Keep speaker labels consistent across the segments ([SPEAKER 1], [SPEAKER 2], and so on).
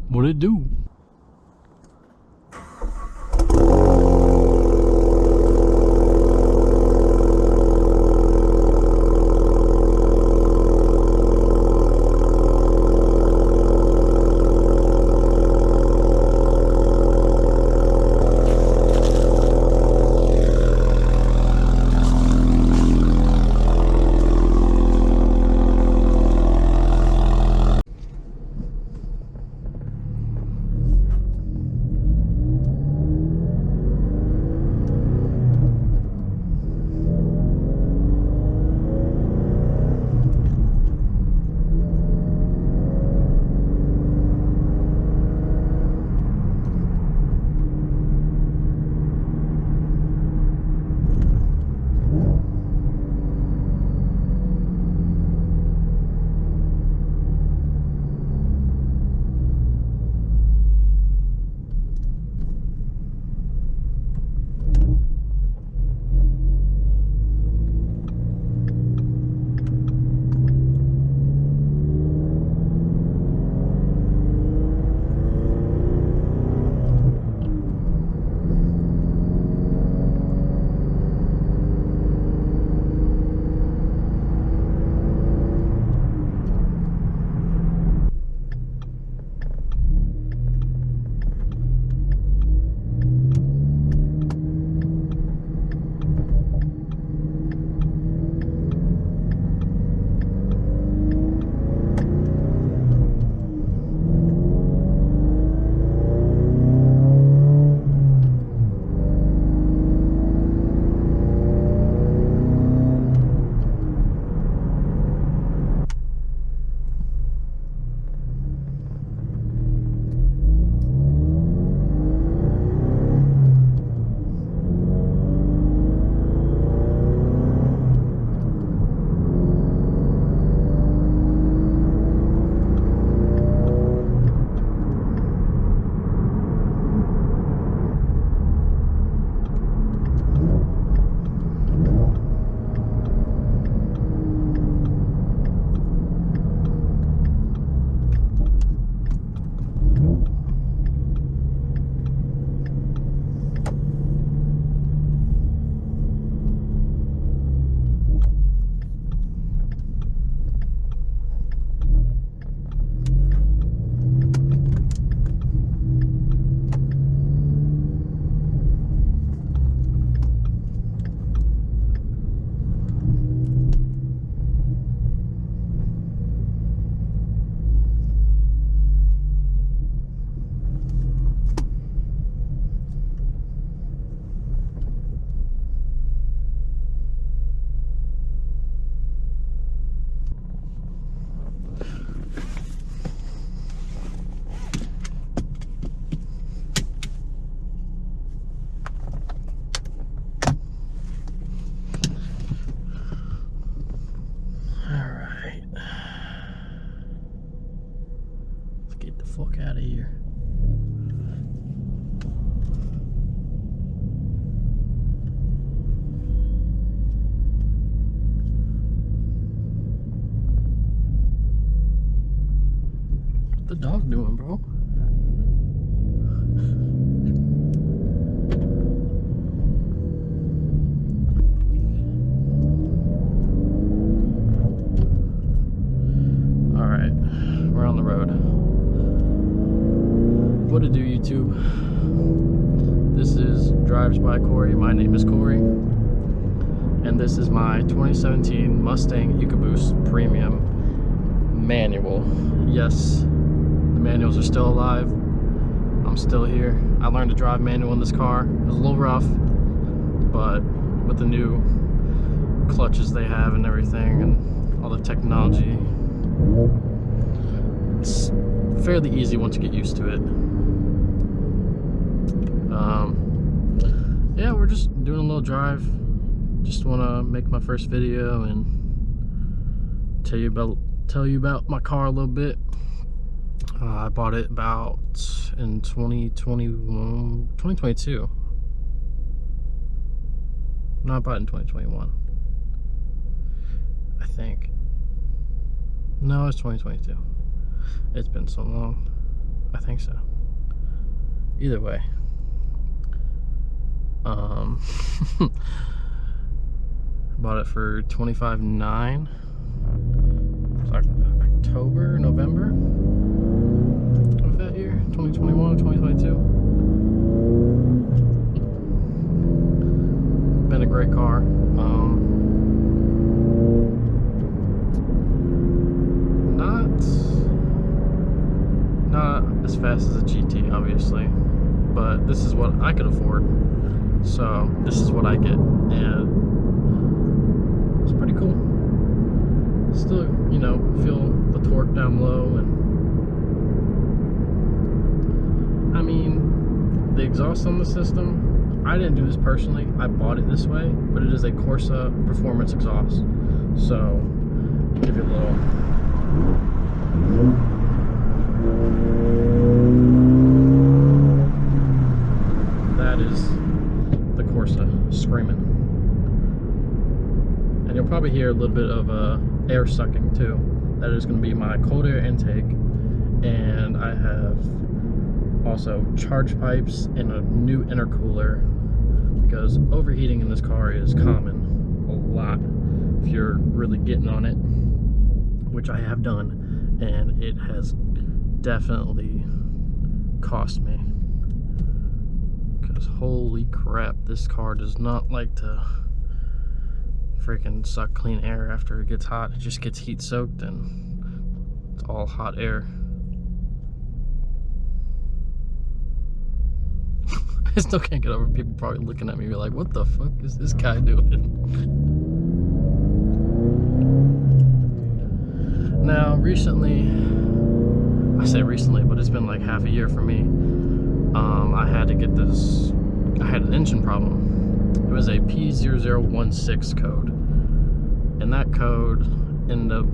[SPEAKER 1] What it do? Fuck out of here. What the dog doing, bro? All right, we're on the road. What to do, YouTube? This is Drives by Corey. My name is Corey, and this is my 2017 Mustang EcoBoost Premium manual. Yes, the manuals are still alive. I'm still here. I learned to drive manual in this car. It was a little rough, but with the new clutches they have and everything and all the technology, it's fairly easy once you get used to it. Yeah, we're just doing a little drive. Just want to make my first video and tell you about my car a little bit. I bought it about in 2022. No, I bought it in 2021. I think. No, it's 2022. It's been so long. I think so. Either way. Bought it for $25,900. October, November of that year, 2021, 2022. Been a great car. Not as fast as a GT, obviously, but this is what I could afford. So this is what I get, and it's pretty cool. Still, you know, feel the torque down low, and I mean, the exhaust on the system, I didn't do this personally, I bought it this way, but it is a Corsa performance exhaust. So, give you a little. That is the Corsa screaming. And you'll probably hear a little bit of air sucking too. That is going to be my cold air intake, and I have also charge pipes and a new intercooler, because overheating in this car is common a lot if you're really getting on it, which I have done, and it has definitely cost me, because holy crap, this car does not like to freaking suck clean air after it gets hot. It just gets heat soaked and it's all hot air. I still can't get over people probably looking at me like, what the fuck is this guy doing? Now recently, I say recently, but it's been like half a year for me. I had to get this, I had an engine problem. It was a P0016 code, and that code ended up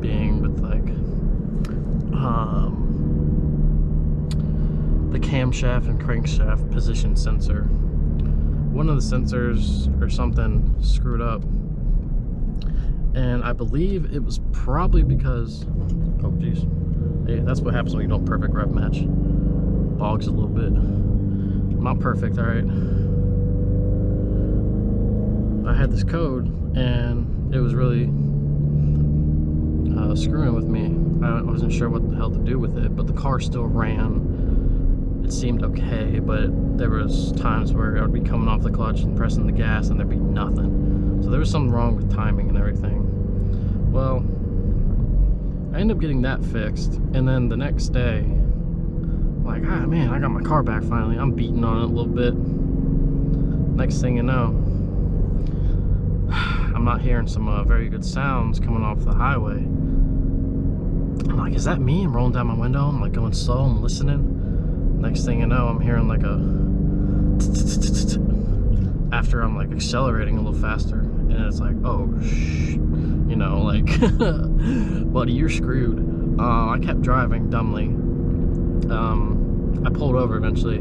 [SPEAKER 1] being with like the camshaft and crankshaft position sensor. One of the sensors or something screwed up, and I believe it was probably because, oh geez, hey, that's what happens when you don't perfect rev match. Bogs a little bit. Not perfect, all right. I had this code, and it was really screwing with me. I wasn't sure what the hell to do with it, but the car still ran. It seemed okay, but there was times where I would be coming off the clutch and pressing the gas, and there'd be nothing. So there was something wrong with timing and everything. Well, I ended up getting that fixed, and then the next day, I'm like, ah man, I got my car back finally. I'm beating on it a little bit. Next thing you know, I'm not hearing some very good sounds coming off the highway. I'm like, is that me? I'm rolling down my window, I'm like going slow, I'm listening. Next thing you know, I'm hearing like a after I'm like accelerating a little faster, and it's like, oh you know, like buddy, you're screwed. I kept driving dumbly. I pulled over eventually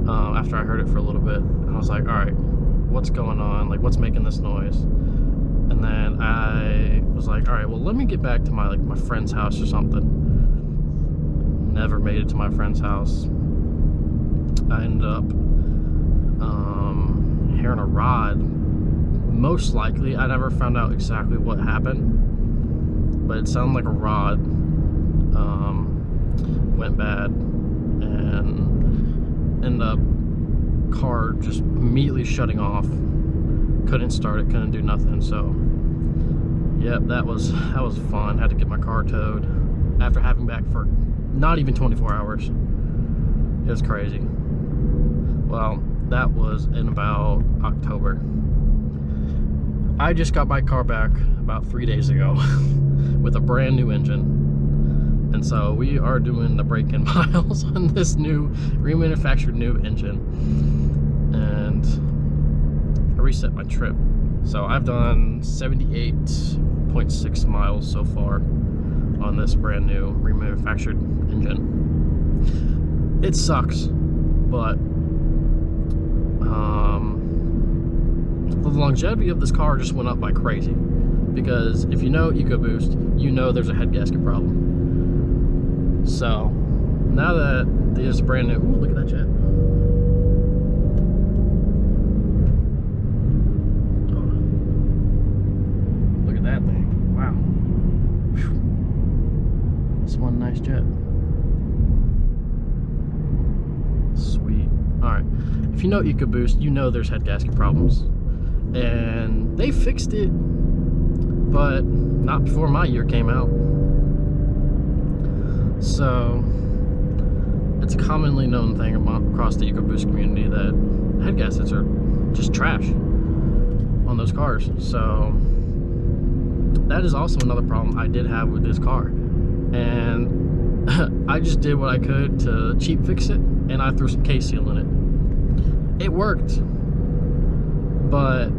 [SPEAKER 1] after I heard it for a little bit. I was like, all right, what's going on? Like, what's making this noise? And then I was like, all right, well, let me get back to my my friend's house or something. Never made it to my friend's house. I ended up hearing a rod. Most likely, I never found out exactly what happened, but it sounded like a rod went bad, and ended up car just immediately shutting off. Couldn't start it, couldn't do nothing. So yep, that was fun. Had to get my car towed after having back for not even 24 hours. It was crazy. Well, that was in about October. I just got my car back about 3 days ago with a brand new engine. And so we are doing the break-in miles on this new remanufactured new engine. And I reset my trip. So I've done 78.6 miles so far on this brand new remanufactured engine. It sucks, but the longevity of this car just went up by crazy. Because if you know EcoBoost, you know there's a head gasket problem. So now that it's brand new. Ooh, look at that jet. Oh, look at that thing. Wow. Whew. That's one nice jet. Sweet. Alright. If you know EcoBoost, you know there's head gasket problems. And they fixed it, but not before my year came out. So it's a commonly known thing across the EcoBoost community that head gaskets are just trash on those cars. So that is also another problem I did have with this car. And I just did what I could to cheap fix it, and I threw some K-Seal in it. It worked. But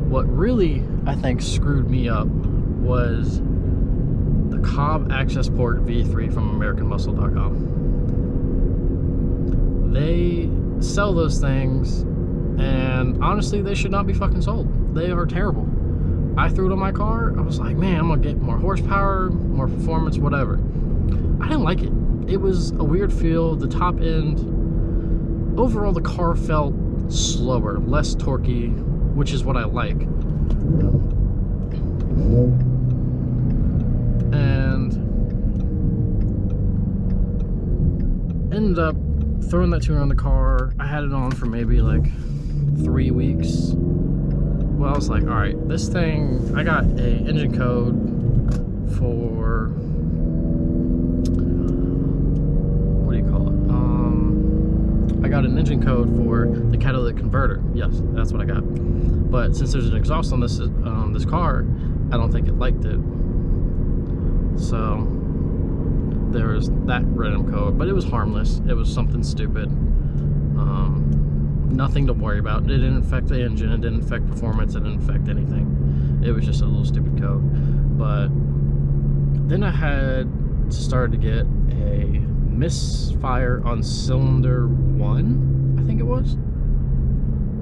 [SPEAKER 1] what really, I think, screwed me up was the Cobb Access Port V3 from AmericanMuscle.com. They sell those things, and honestly, they should not be fucking sold. They are terrible. I threw it on my car. I was like, man, I'm gonna get more horsepower, more performance, whatever. I didn't like it. It was a weird feel. The top end, overall, the car felt slower, less torquey, which is what I like. And ended up throwing that tuner on the car. I had it on for maybe like 3 weeks. Well, I was like, all right, this thing, I got a engine code for, what do you call it? I got an engine code for the catalytic converter. Yes, that's what I got. But since there's an exhaust on this this car, I don't think it liked it. So there was that random code, but it was harmless. It was something stupid. Nothing to worry about. It didn't affect the engine. It didn't affect performance. It didn't affect anything. It was just a little stupid code. But then I had started to get a misfire on cylinder 1, I think it was.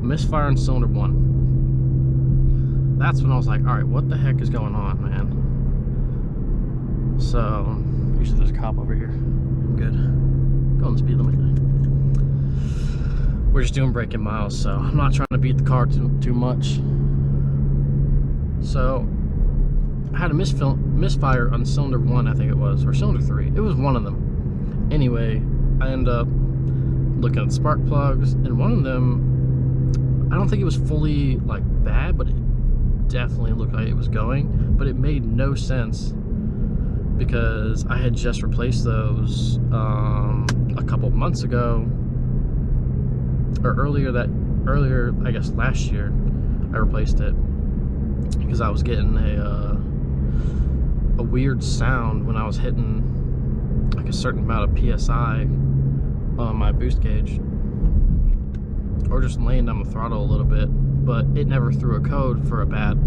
[SPEAKER 1] Misfire on cylinder 1. That's when I was like, all right, what the heck is going on, man? So, usually there's a cop over here. I'm good. Go on the speed limit. We're just doing braking miles, so I'm not trying to beat the car too much. So, I had a misfire on cylinder 1, I think it was, or cylinder 3. It was one of them. Anyway, I ended up looking at spark plugs, and one of them, I don't think it was fully like bad, but it definitely looked like it was going, but it made no sense because I had just replaced those a couple months ago, or earlier, I guess last year, I replaced it because I was getting a weird sound when I was hitting like a certain amount of PSI on my boost gauge, or just laying down the throttle a little bit, but it never threw a code for a bad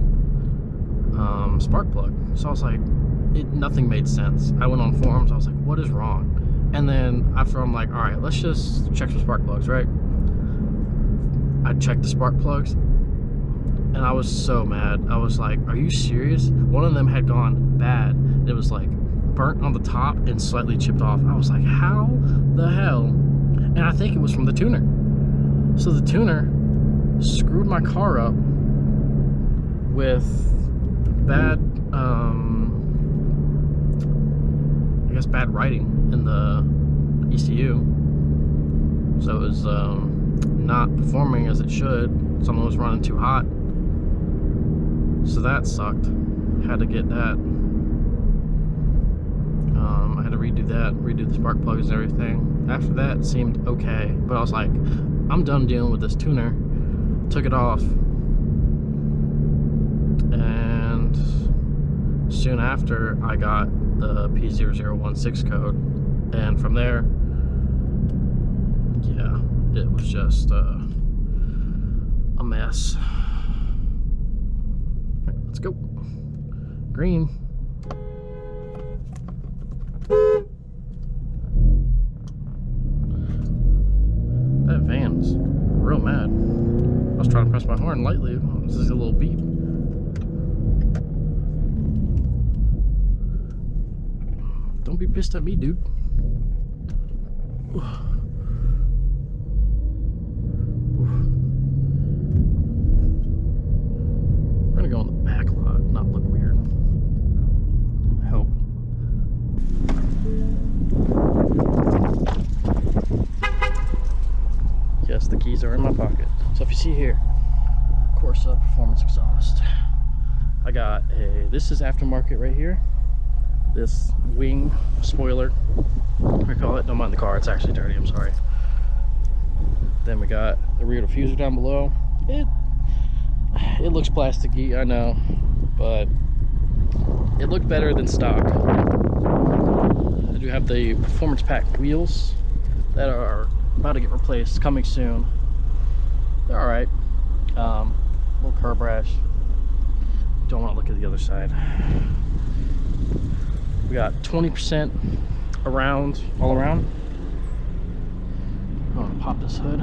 [SPEAKER 1] spark plug. So I was like, nothing made sense. I went on forums, I was like, what is wrong? And then after, I'm like, all right, let's just check some spark plugs, right? I checked the spark plugs, and I was so mad. I was like, are you serious? One of them had gone bad. It was like burnt on the top and slightly chipped off. I was like, how the hell? And I think it was from the tuner. So the tuner screwed my car up with bad, I guess bad writing in the ECU. So it was not performing as it should. Something was running too hot. So that sucked. Had to get that. I had to redo that, redo the spark plugs and everything. After that, it seemed okay. But I was like, I'm done dealing with this tuner. Took it off. And soon after, I got the P0016 code. And from there, yeah, it was just a mess. Right, let's go. Green. That van's real mad. I was trying to press my horn lightly. This is a little beep. Don't be pissed at me, dude. We're gonna go on the back lot, not look weird. I hope. Yes, the keys are in my pocket. So if you see here, Corsa Performance Exhaust. I got this is aftermarket right here. This wing spoiler, I call it. Don't mind the car, it's actually dirty, I'm sorry. Then we got the rear diffuser down below. It looks plasticky, I know, but it looked better than stock. I do have the performance pack wheels that are about to get replaced, coming soon. They're all right. Little curb rash. Don't want to look at the other side. We got 20% around, all around. I'm gonna pop this hood.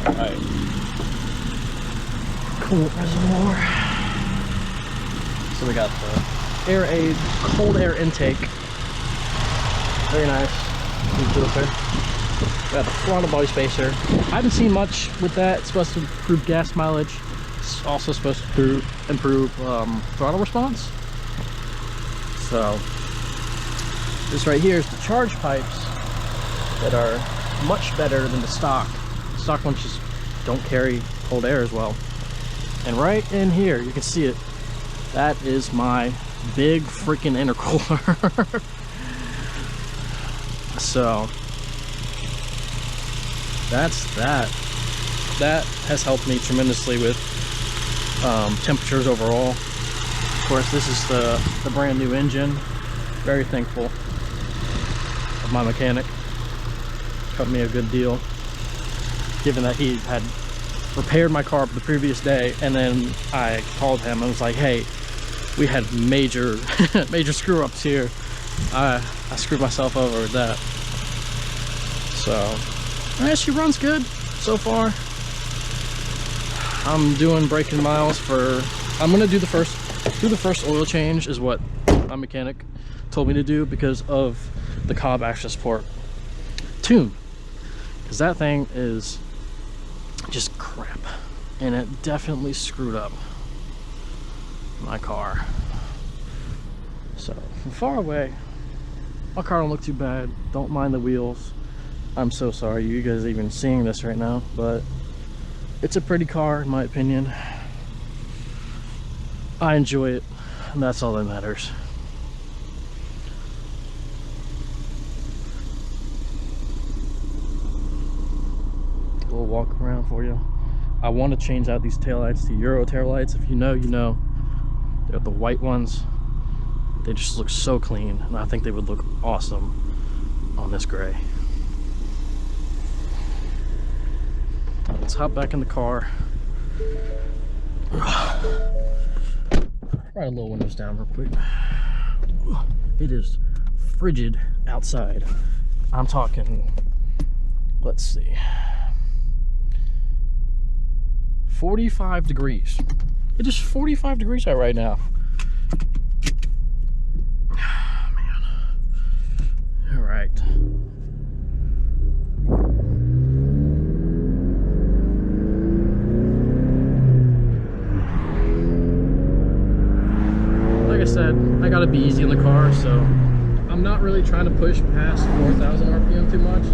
[SPEAKER 1] All right. Coolant reservoir. So we got the air aid, cold air intake. Very nice. We got the throttle body spacer. I haven't seen much with that. It's supposed to improve gas mileage. It's also supposed to improve throttle response. So this right here is the charge pipes that are much better than the stock. The stock ones just don't carry cold air as well. And right in here, you can see it. That is my big freaking intercooler. So that's that. That has helped me tremendously with temperatures overall. Of course, this is the brand new engine. Very thankful of my mechanic. Cut me a good deal, given that he had repaired my car the previous day, and then I called him and was like, hey, we had major major screw ups here. I screwed myself over with that. So yeah, she runs good so far. I'm doing braking miles for, I'm gonna do the first oil change is what my mechanic told me to do because of the Cobb access port tune, because that thing is just crap and it definitely screwed up my car. So from far away, my car don't look too bad. Don't mind the wheels. I'm so sorry you guys are even seeing this right now, but it's a pretty car in my opinion. I enjoy it, and that's all that matters. A little walk around for you. I want to change out these taillights to Euro taillights. If you know, you know. They're the white ones. They just look so clean, and I think they would look awesome on this gray. Let's hop back in the car. Right, a little windows down real quick. It is frigid outside. I'm talking, let's see, 45 degrees. It is 45 degrees out right now. Man. All right. Like I said, I gotta be easy in the car, so I'm not really trying to push past 4,000 RPM too much.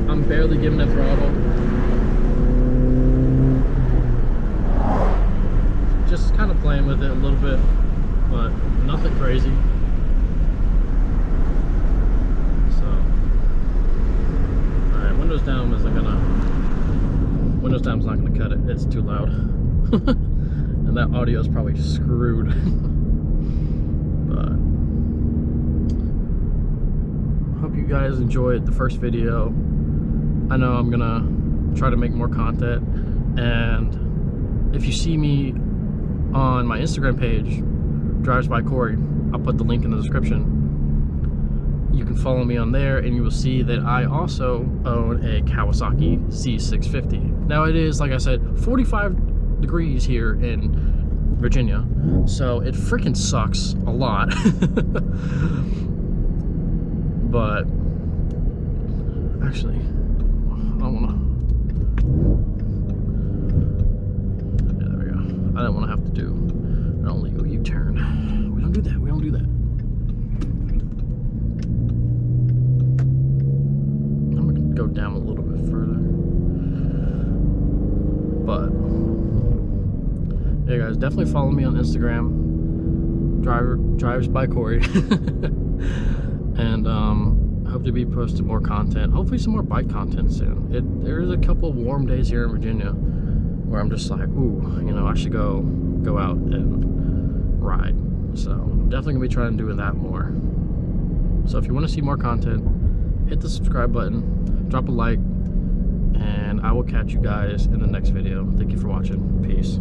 [SPEAKER 1] I'm barely giving it throttle. Just kind of playing with it a little bit, but nothing crazy. So, all right, windows down isn't gonna. Windows down's not gonna cut it. It's too loud, and that audio is probably screwed. But hope you guys enjoyed the first video. I know I'm gonna try to make more content, and if you see me on my Instagram page, Drives by Corey, I'll put the link in the description. You can follow me on there, and you will see that I also own a Kawasaki C650. Now it is, like I said, 45 degrees here in Virginia, so it freaking sucks a lot. But actually, I don't want to. Yeah, there we go. I don't want to have to do an illegal U-turn. We don't do that. We don't do that. I'm gonna go down a little bit further. But yeah, guys, definitely follow me on Instagram. Drives by Corey. And I hope to be posting more content, hopefully some more bike content soon. There's a couple of warm days here in Virginia where I'm just like, ooh, you know, I should go out and ride. So I'm definitely gonna be trying to do that more. So if you want to see more content, hit the subscribe button, drop a like, and I will catch you guys in the next video. Thank you for watching. Peace.